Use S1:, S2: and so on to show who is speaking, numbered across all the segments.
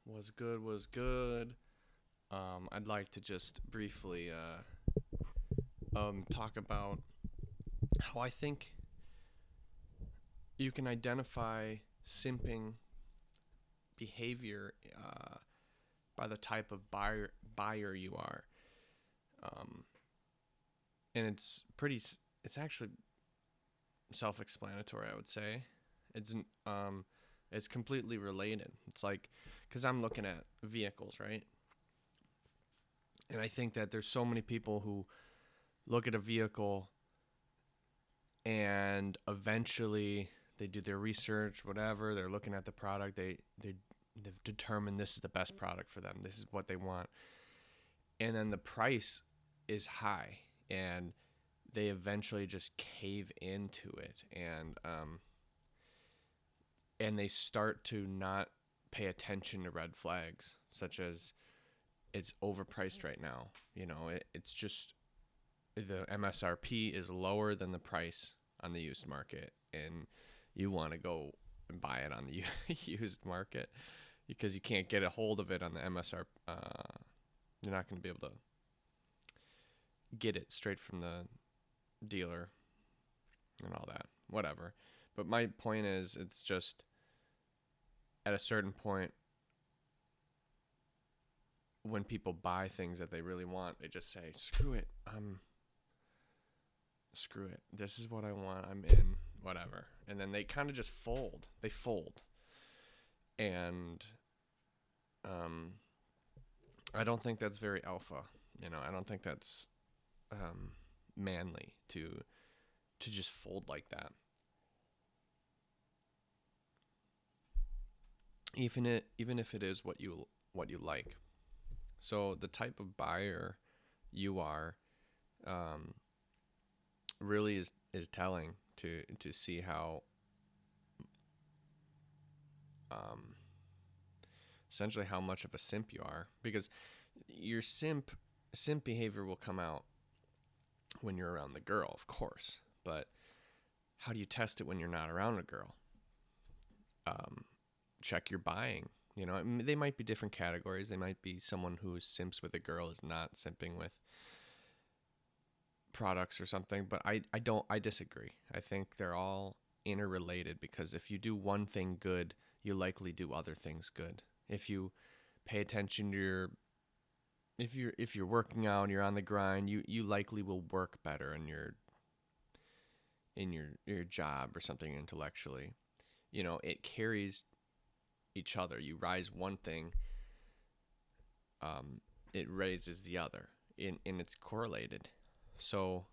S1: Was good, was good. I'd like to just briefly talk about how I think you can identify simping behavior by the type of buyer you are. Um, and it's actually self-explanatory, I would say. It's um, it's completely related. It's like, because I'm looking at vehicles, right? And I think that there's so many people who look at a vehicle and eventually they do their research, whatever. They're looking at the product. They've determined this is the best product for them. This is what they want, and then the price is high, and they eventually just cave into it, and they start to not pay attention to red flags, such as it's overpriced right now. It's just the MSRP is lower than the price on the used market, and you want to go and buy it on the used market because you can't get a hold of it on the MSRP. You're not going to be able to get it straight from the dealer and all that, whatever. But my point is, it's just at a certain point, when people buy things that they really want, they just say, screw it, screw it, this is what I want, I'm in, whatever. And then they kind of just fold. They fold. And I don't think that's very alpha. I don't think that's manly to just fold like that. Even if it is what you like. So the type of buyer you are really is telling to see how essentially how much of a simp you are, because your simp behavior will come out when you're around the girl, of course, but how do you test it when you're not around a girl? Check your buying. They might be different categories. They might be someone who simps with a girl is not simping with products or something, but I disagree. I think they're all interrelated, because if you do one thing good, you likely do other things good. If you pay attention to if you're working out and you're on the grind, you likely will work better in your job or something intellectually. It carries each other. You rise one thing, it raises the other, and it's correlated. So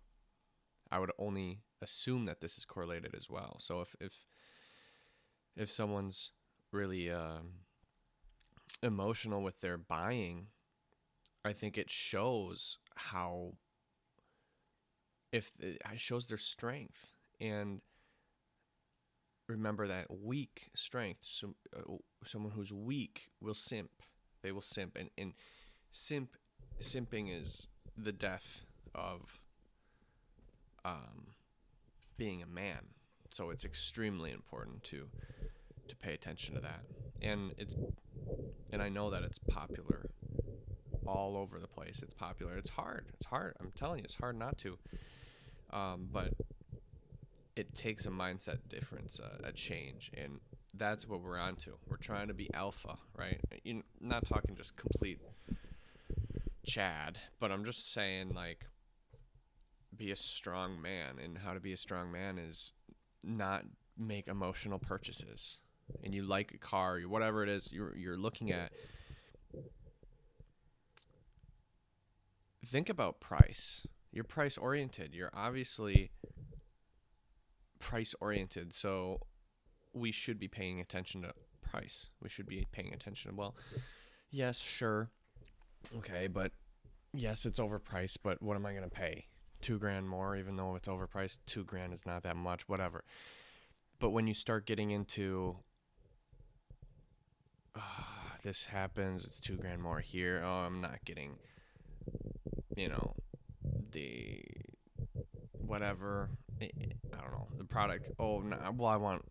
S1: I would only assume that this is correlated as well. So if someone's really emotional with their buying, I think it shows how if it shows their strength. And remember that weak strength. So, someone who's weak will simp. They will simp, and simping is the death of being a man. So it's extremely important to pay attention to that. And I know that it's popular all over the place. It's popular. It's hard. I'm telling you, it's hard not to. But it takes a mindset difference, a change, and that's what we're onto. We're trying to be alpha, right? You're not talking just complete Chad, but I'm just saying, like, be a strong man. And how to be a strong man is not make emotional purchases. And you like a car, or whatever it is you're looking at. Think about price. You're price oriented. You're obviously price oriented, so we should be paying attention to price. We should be paying attention. Well, yes, sure, okay, but yes, it's overpriced, but what am I gonna pay? $2,000 more, even though it's overpriced. $2,000 is not that much, whatever. But when you start getting into this happens, it's $2,000 more here. Oh, I'm not getting, the whatever. I don't know, the product. Oh, no, well, I want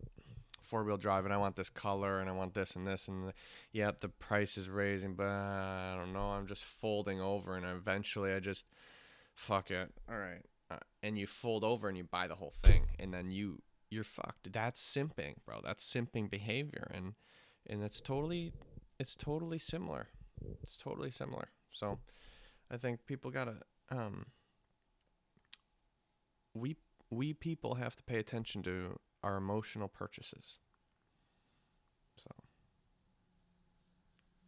S1: four-wheel drive and I want this color and I want this and this and yep, the price is raising, but I don't know, I'm just folding over and eventually I just fuck it. All right. And you fold over and you buy the whole thing and then you're fucked. That's simping, bro. That's simping behavior and it's totally similar. It's totally similar. So I think people got to we people have to pay attention to our emotional purchases. So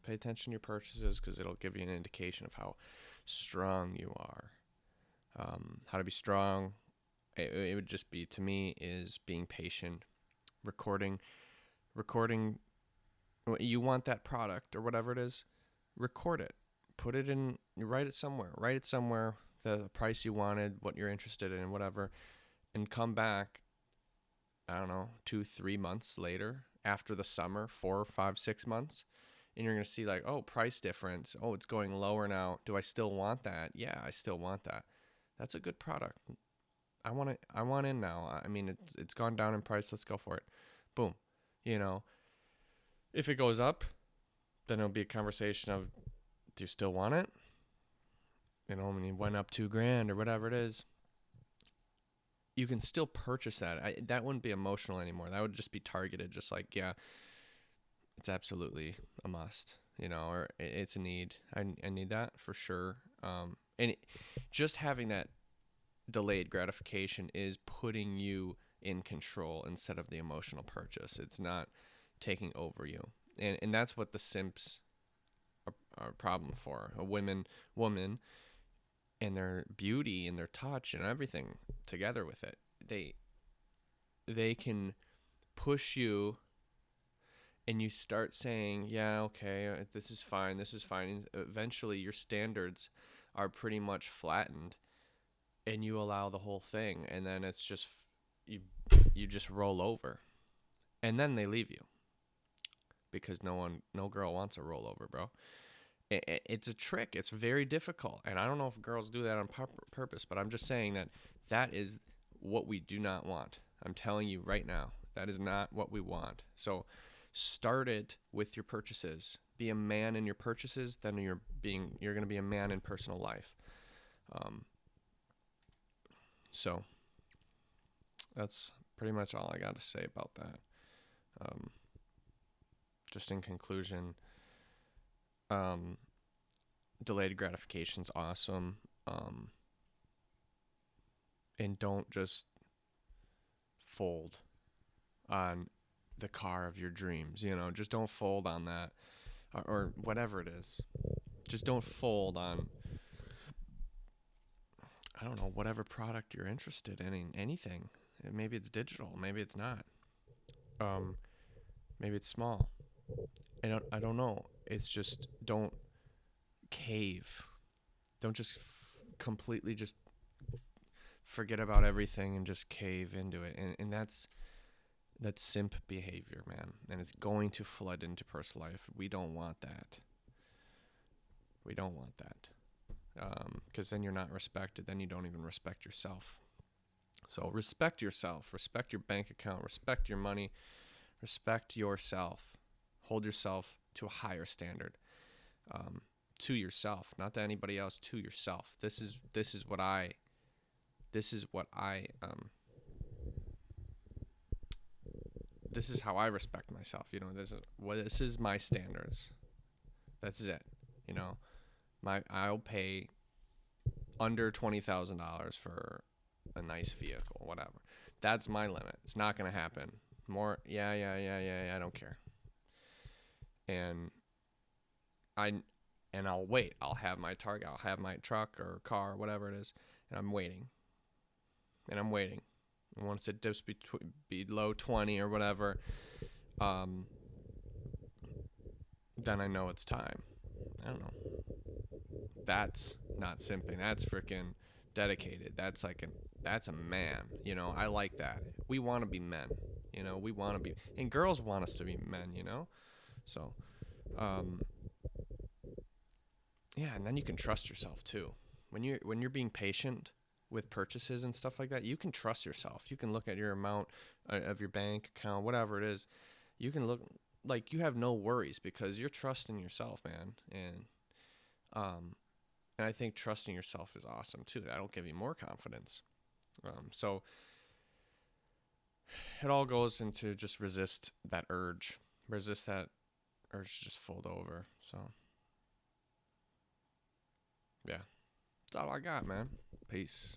S1: pay attention to your purchases because it'll give you an indication of how strong you are. How to be strong, it would just be, to me, is being patient, recording. You want that product or whatever it is, record it, put it in, write it somewhere, the price you wanted, what you're interested in, whatever, and come back, I don't know, 2-3 months later, after the summer, 4, 5, 6 months, and you're going to see like, oh, price difference. Oh, it's going lower now. Do I still want that? Yeah, I still want that. That's a good product. I want in now. I mean, it's gone down in price. Let's go for it. Boom. If it goes up, then it'll be a conversation of, do you still want it? When it went up $2,000 or whatever it is, you can still purchase that. That wouldn't be emotional anymore. That would just be targeted. Just like, yeah, it's absolutely a must, or it's a need. I need that for sure. Just having that delayed gratification is putting you in control instead of the emotional purchase. It's not taking over you. And that's what the simps are a problem for. A woman and their beauty and their touch and everything together with it. They can push you and you start saying, yeah, okay, this is fine. And eventually your standards are pretty much flattened and you allow the whole thing. And then it's just, you just roll over and then they leave you because no girl wants a rollover, bro. It's a trick. It's very difficult. And I don't know if girls do that on purpose, but I'm just saying that is what we do not want. I'm telling you right now, that is not what we want. So start it with your purchases. Be a man in your purchases, then you're going to be a man in personal life. So that's pretty much all I got to say about that. Just in conclusion, delayed gratification's awesome. And don't just fold on the car of your dreams, just don't fold on that or whatever it is. Just don't fold on, I don't know, whatever product you're interested in anything. Maybe it's digital, maybe it's not. Maybe it's small. I don't know. It's just don't cave. Don't just completely just forget about everything and just cave into it. And that's simp behavior, man. And it's going to flood into personal life. We don't want that. Because then you're not respected. Then you don't even respect yourself. So respect yourself. Respect your bank account. Respect your money. Respect yourself. Hold yourself to a higher standard. To yourself, not to anybody else. To yourself. This is how I respect myself. This is my standards. This is it. I'll pay under $20,000 for a nice vehicle, whatever. That's my limit. It's not going to happen. More, yeah, I don't care. And I'll wait. I'll have my target. I'll have my truck or car, whatever it is, and I'm waiting. And once it dips below 20 or whatever, then I know it's time. I don't know. That's not simping. That's freaking dedicated. That's a man. I like that. We want to be men. We want to be, and girls want us to be men. So, yeah, and then you can trust yourself too. When you're being patient, with purchases and stuff like that, you can trust yourself. You can look at your amount of your bank account, whatever it is. You can look like you have no worries because you're trusting yourself, man. And I think trusting yourself is awesome too. That'll give you more confidence. So it all goes into just resist that urge to just fold over. So yeah, that's all I got, man. Peace.